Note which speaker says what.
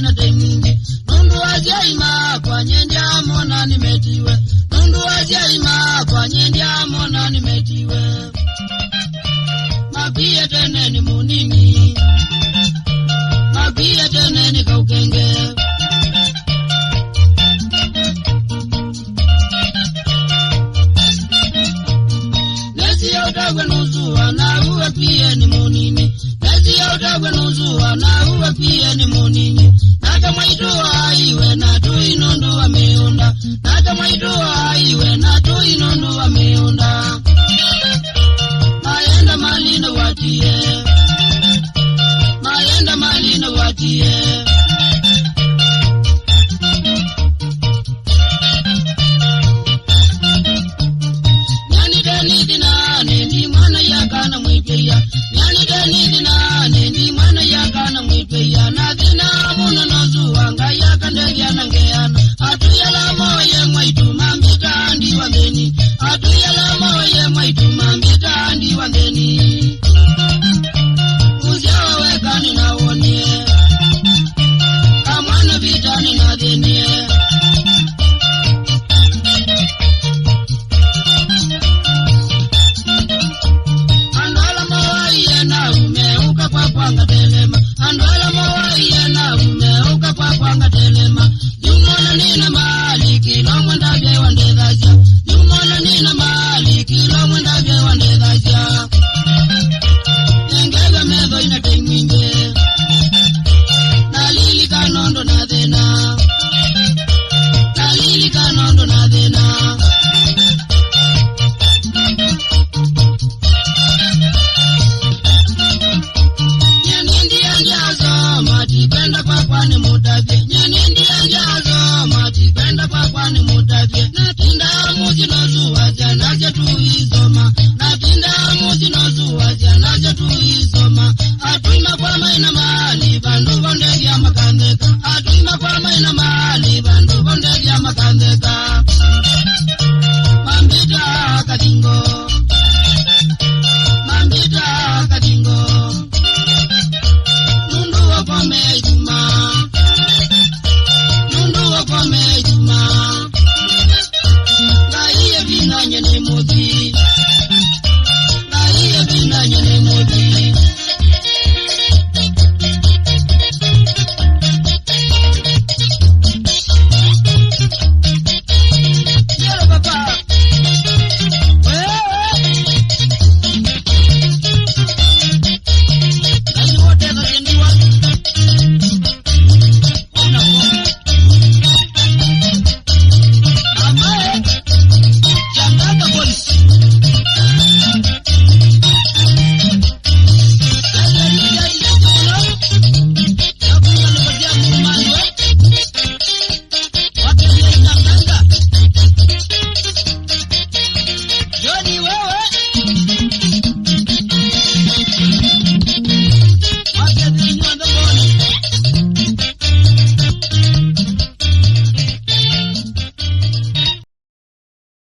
Speaker 1: na taimingi nundu ajaima kwa nyendia mona nimetiwe nundu ajaima kwa nyendia mona nimetiwe mapia tene ni munini mapia tene ni kaukenge nesi ya utagwe nuzua na uwe pia ni munini nesi ya utagwe nuzua na uwe pia ni munini naka maitua iwe na tu inundu wa meunda naka maitua iwe na tu inundu wa meunda maenda malina watie maenda malina watie nyani deni dinane ni mwana yaka na mwipeya nyani deni dinane ni mwana yaka na mwipeya na dina muna nozuwa nga yaka ndegya na ngeana atuyala moye mwaitu mambita andi wa meni atuyala moye mwaitu mambita andi wa meni uziawa wekani na wonie kamwana vitani na dhenie andwala mawaiye na umeuka kwa kwanga telema andwala mawaiye na umeuka kwa kwanga telema yumona nina mali kilo mwenda vye wandedhaja yumona nina mali kilo mwenda vye wandedhaja nyengega medho ina taiminge nalili kanondo na dhena nalili kanondo na dhena nyenindi ya njazo matipenda kwa kwani mutavye